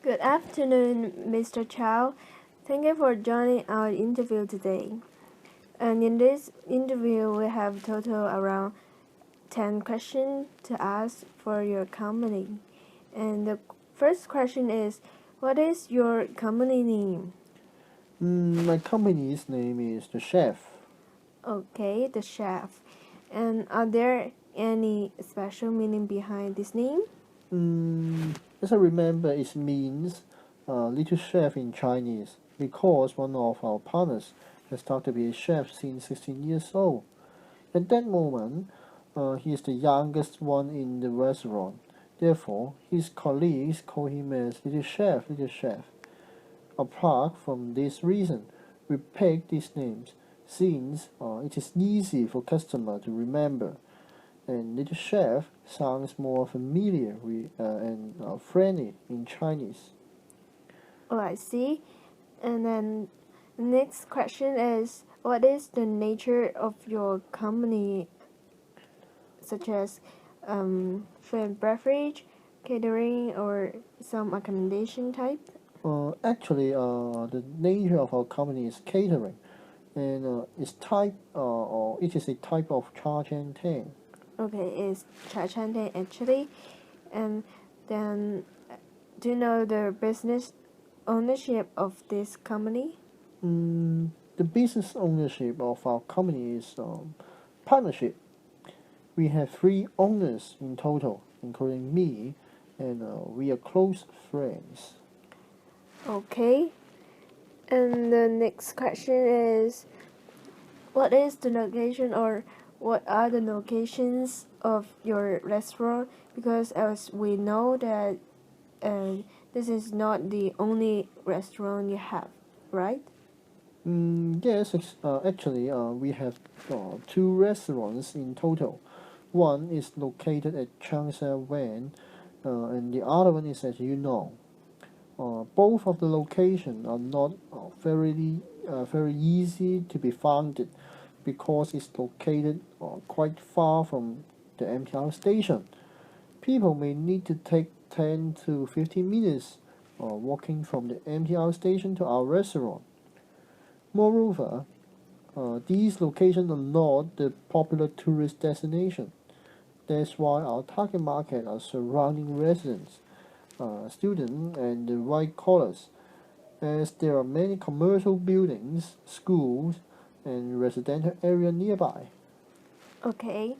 Good afternoon, Mr. Chow. Thank you for joining our interview today. And in this interview, we have total around 10 questions to ask for your company. And the first question is, what is your company name? My company's name is The Chef. Okay, the chef. And are there any special meaning behind this name? As I remember, it means little chef in Chinese because one of our partners has started to be a chef since 16 years old. At that moment, he is the youngest one in the restaurant. Therefore, his colleagues call him as little chef, little chef. Apart from this reason, we picked these names since it is easy for customer to remember, and little chef sounds more familiar and friendly in Chinese. Oh, I see. And then the next question is, what is the nature of your company, such as food and beverage, catering, or some accommodation type? The nature of our company is catering, and it is a type of charge and tank. Okay, it's Chachante actually. And then, do you know the business ownership of this company? The business ownership of our company is partnership. We have three owners in total, including me, and we are close friends. Okay. And the next question is, what is the location or what are the locations of your restaurant? Because as we know that this is not the only restaurant you have, right? Yes, we have two restaurants in total. One is located at Changsha Wan, and the other one is, as you know. Both of the locations are not very easy to be founded because it's located quite far from the MTR station. People may need to take 10 to 15 minutes walking from the MTR station to our restaurant. Moreover, these locations are not the popular tourist destination. That's why our target market are surrounding residents, students, and the white collars, as there are many commercial buildings, schools, and residential area nearby. Okay.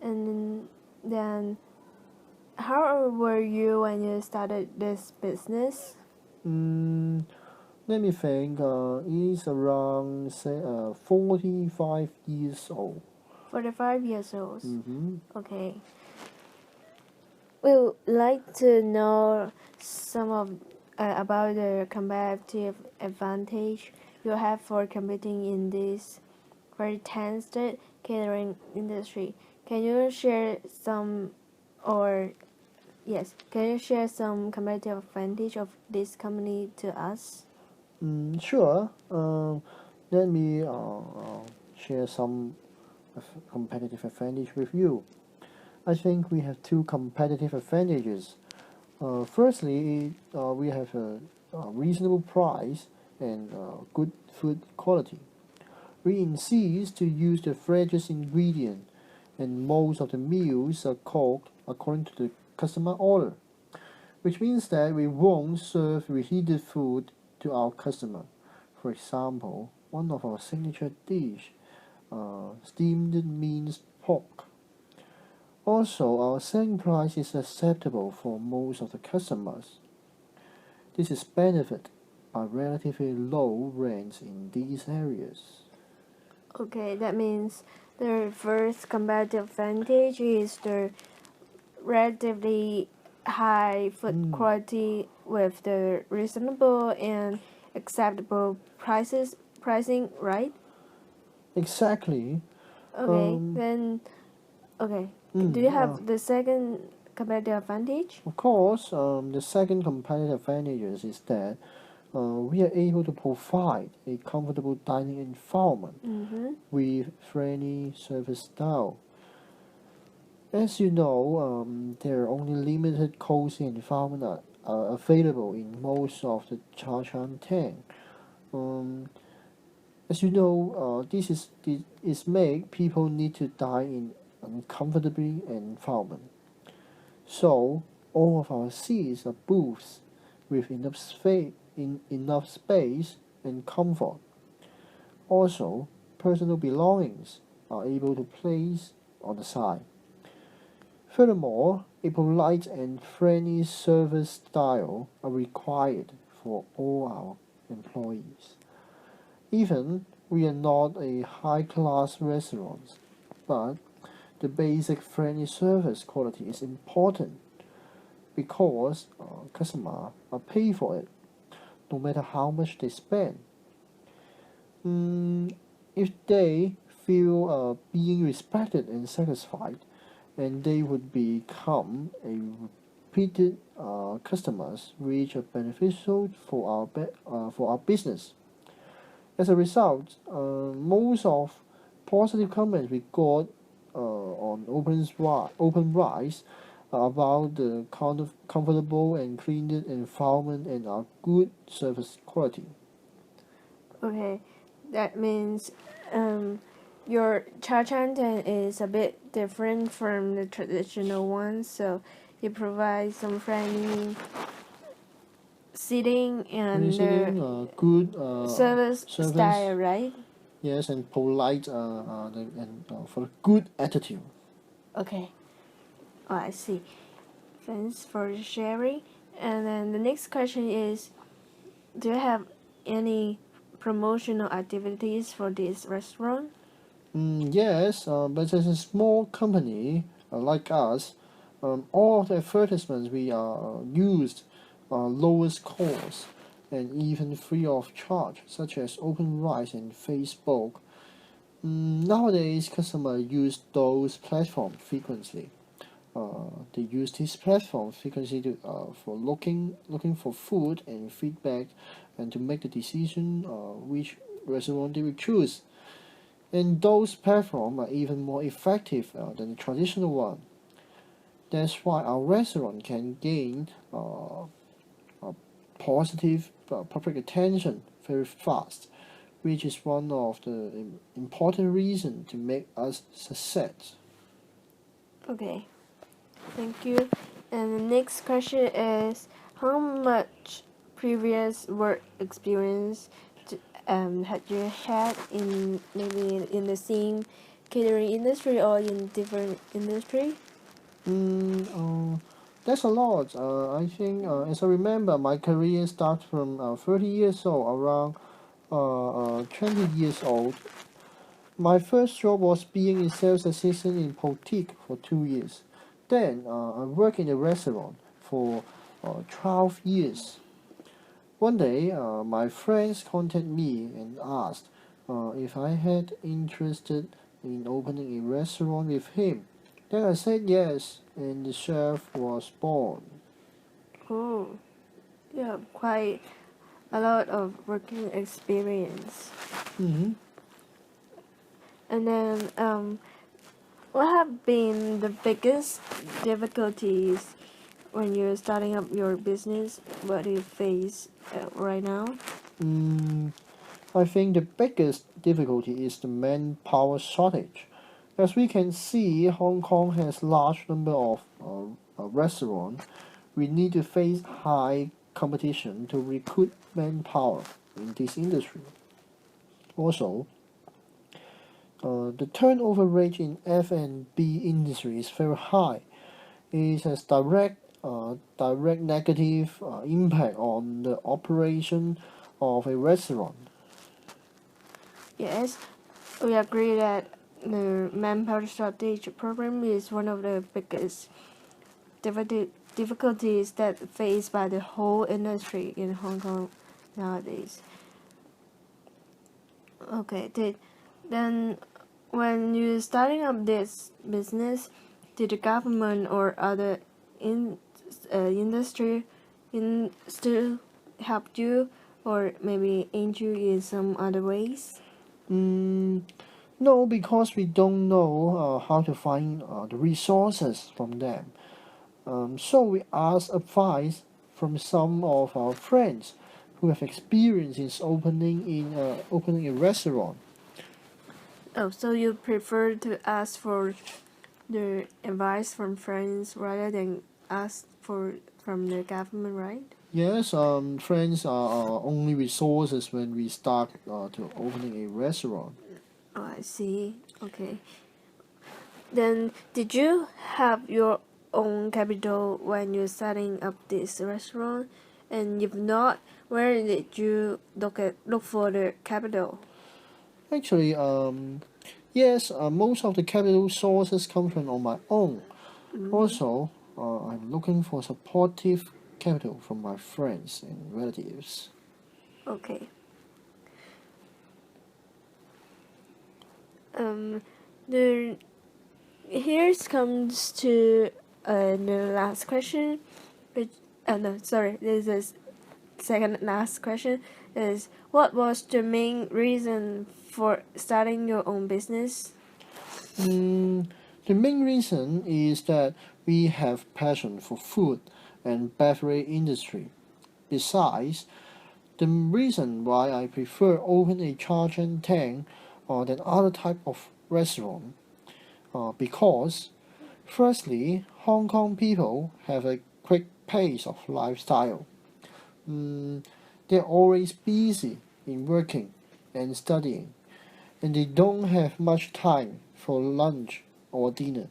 And then, how old were you when you started this business? Mm, Let me think. He's around 45 years old. 45 years old. Mm-hmm. Okay. We would like to know some of about the competitive advantage you have for competing in this very tense catering industry. Can you share some, or yes, can you share some competitive advantage of this company to us? Sure. Let me share some competitive advantage with you. I think we have two competitive advantages. Firstly, we have a reasonable price and good food quality. We insist to use the freshest ingredient, and most of the meals are cooked according to the customer order, which means that we won't serve reheated food to our customer. For example, one of our signature dish, steamed minced pork. Also, our selling price is acceptable for most of the customers. This is benefited by relatively low rents in these areas. Okay, that means the first competitive advantage is the relatively high food quality with the reasonable and acceptable pricing, right? Exactly. Okay, Um, then okay. Do you mm, uh, have the second competitive advantage? of course, the second competitive advantage is that we are able to provide a comfortable dining environment Mm-hmm. with friendly service style. As you know, there are only limited cozy environment available in most of the Chachan Tang. Um, as you know, this make people need to dine in uncomfortably environment. So all of our seats are booths with enough space and comfort. Also, personal belongings are able to place on the side. Furthermore, a polite and friendly service style are required for all our employees. Even we are not a high-class restaurant, but the basic friendly service quality is important because customers are pay for it, no matter how much they spend. Mm, if they feel being respected and satisfied, and they would become a repeated customers, which are beneficial for our business. As a result, most of positive comments we got on Open Rise are about the comfortable and clean environment and our good service quality. Okay, that means your Chachantan is a bit different from the traditional one, so you provide some friendly seating and Sitting, good service service, style, right? yes, and polite and for good attitude. Okay, oh, I see. Thanks for sharing. And then the next question is, do you have any promotional activities for this restaurant? Yes, but as a small company like us, all of the advertisements we used are lowest cost and even free of charge, such as OpenRice and Facebook. Nowadays, customers use those platforms frequently. They use this platform frequently for looking for food and feedback, and to make the decision which restaurant they will choose. And those platforms are even more effective than the traditional one. That's why our restaurant can gain positive public attention very fast, which is one of the important reasons to make us success. Okay, thank you. And the next question is, how much previous work experience had you had in maybe in the same catering industry or in different industry? Mm, that's a lot. I think, as I remember, my career starts from 30 years old, around 20 years old. My first job was being a sales assistant in boutique for 2 years. Then I worked in a restaurant for 12 years. One day, my friends contacted me and asked if I had interested in opening a restaurant with him. Then I said yes, and the chef was born. Oh, you have quite a lot of working experience. Mm-hmm. And then, what have been the biggest difficulties when you're starting up your business? What do you face right now? Mm, I think the biggest difficulty is the manpower shortage. As we can see, Hong Kong has large number of restaurants. We need to face high competition to recruit manpower in this industry. Also, the turnover rate in F&B industry is very high. It has direct negative impact on the operation of a restaurant. Yes, we agree that the manpower shortage problem is one of the biggest difficulties that faced by the whole industry in Hong Kong nowadays. Okay, then when you starting up this business, did the government or other industry still help you or maybe aid you in some other ways? Mm, no, because we don't know how to find the resources from them. So we ask advice from some of our friends who have experience in opening a restaurant. Oh, so you prefer to ask for the advice from friends rather than ask for from the government, right? Yes, friends are our only resources when we start to opening a restaurant. Oh, I see. Okay. Then, did you have your own capital when you're setting up this restaurant? And if not, where did you look for the capital? Actually, yes, most of the capital sources come from on my own. Also, I'm looking for supportive capital from my friends and relatives. Okay. Um, the here comes to the last question. Which, no, sorry. This is second last question. Is what was the main reason for starting your own business? The main reason is that we have passion for food and beverage industry. Besides, the reason why I prefer open a charge and tank than other type of restaurant because firstly, Hong Kong people have a quick pace of lifestyle. They're always busy in working and studying, and they don't have much time for lunch or dinner.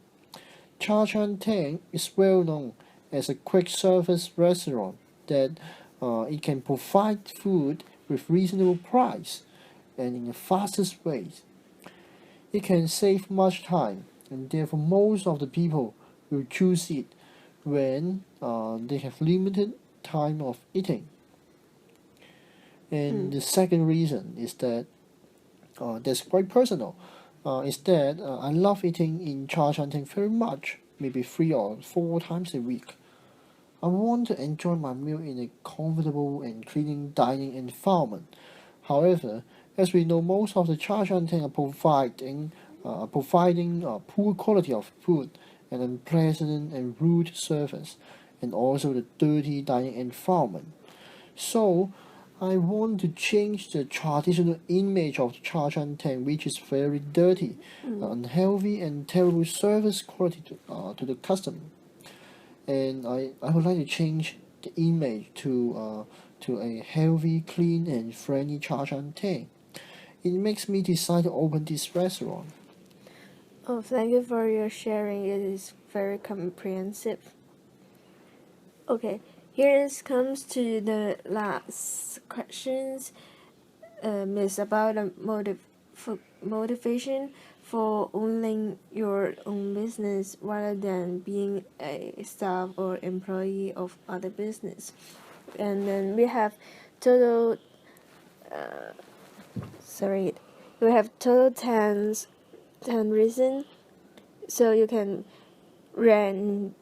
Cha Chan Teng is well known as a quick service restaurant that it can provide food with reasonable price and in the fastest way. It can save much time, and therefore most of the people will choose it when they have limited time of eating. And the second reason is that that's quite personal. Is that I love eating in Cha Chan Teng very much, maybe 3 or 4 times a week. I want to enjoy my meal in a comfortable and clean dining environment. However, as we know, most of the charge antenna are providing poor quality of food and unpleasant and rude service, and also the dirty dining environment. So, I want to change the traditional image of the charge antenna, which is very dirty, unhealthy, and terrible service quality to the customer. And I would like to change the image to a healthy, clean, and friendly charge antenna. It makes me decide to open this restaurant. Oh, thank you for your sharing. It is very comprehensive. Okay, comes to the last questions. Is about the motivation for owning your own business rather than being a staff or employee of other business. And then we have total. Sorry, we have total 10 reasons. So you can rent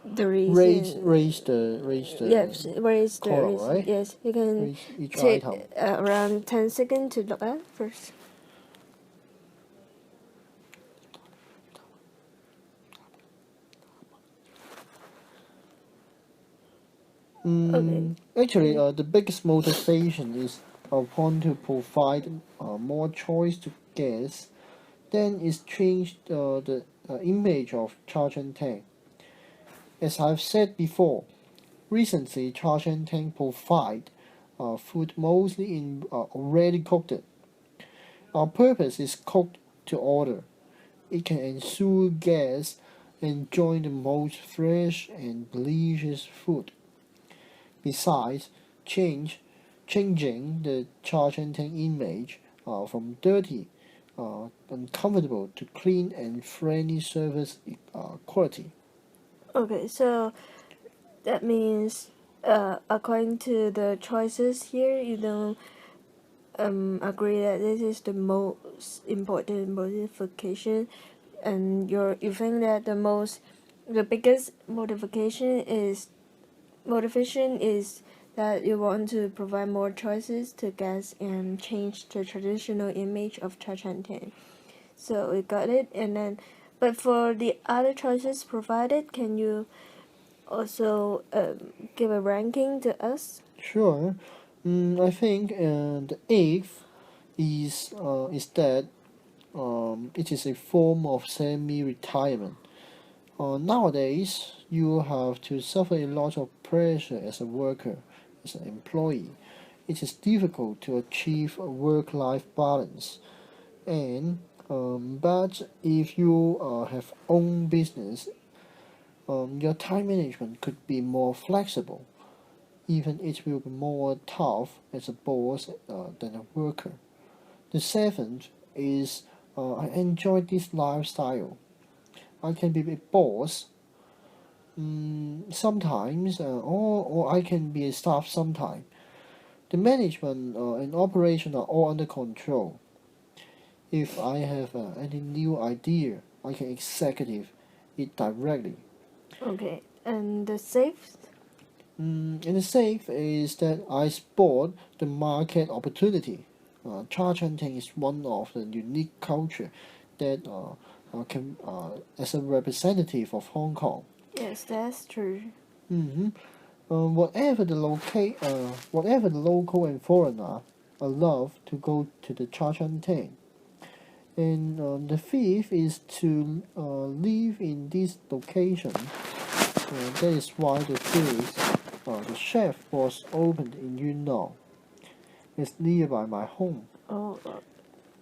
the reason. Raise the Yes, raise the column, reason. right? Yes, you can Raise each take item. around 10 seconds to look at first. Okay. Actually, the biggest motivation is upon to provide more choice to guests. Then is change the image of charge and tank. As I've said before, recently charge and tank provide food mostly in already cooked. Our purpose is cooked to order. It can ensure guests enjoy the most fresh and delicious food. Besides, changing the charge and tank image from dirty, uncomfortable to clean and friendly service quality. Okay, so that means, according to the choices here, you don't agree that this is the most important modification, and you think that the biggest motivation is that you want to provide more choices to guests and change the traditional image of Cha Chan Teng. So we got it, and then, but for the other choices provided, can you also give a ranking to us? Sure. I think the eighth is that it is a form of semi-retirement. Nowadays, you have to suffer a lot of pressure as a worker, as an employee. It is difficult to achieve a work-life balance. And but if you have own business, your time management could be more flexible. Even it will be more tough as a boss than a worker. The seventh is I enjoy this lifestyle. I can be a boss sometimes, or I can be a staff sometimes. The management and operation are all under control. If I have any new idea, I can executive it directly. Okay, and the sixth? And the safe is that I spot the market opportunity. Charge hunting is one of the unique culture that can, as a representative of Hong Kong. Yes, that's true. Mm-hmm. Whatever the local and foreigner love to go to the charge hunting. And the fifth is to live in this location. That is why the chef was opened in Yunnan. It's nearby my home. Oh,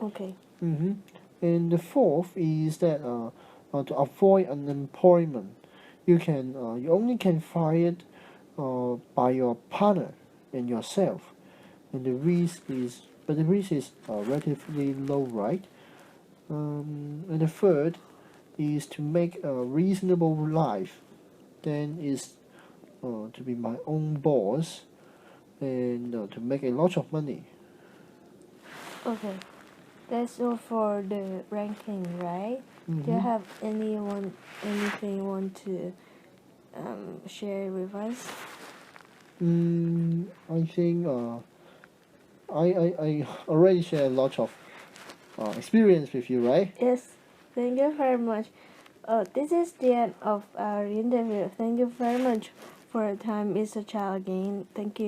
okay. Mm-hmm. And the fourth is that to avoid unemployment, you only can fired by your partner and yourself, and the risk is relatively low, right? And the third is to make a reasonable life. Then is to be my own boss and to make a lot of money. Okay, that's all for the ranking, right? Do you Mm-hmm. have anything you want to share with us? I think I already share a lot of experience with you, right? Yes, thank you very much. This is the end of our interview. Thank you very much for your time, Mr. Chow again. Thank you.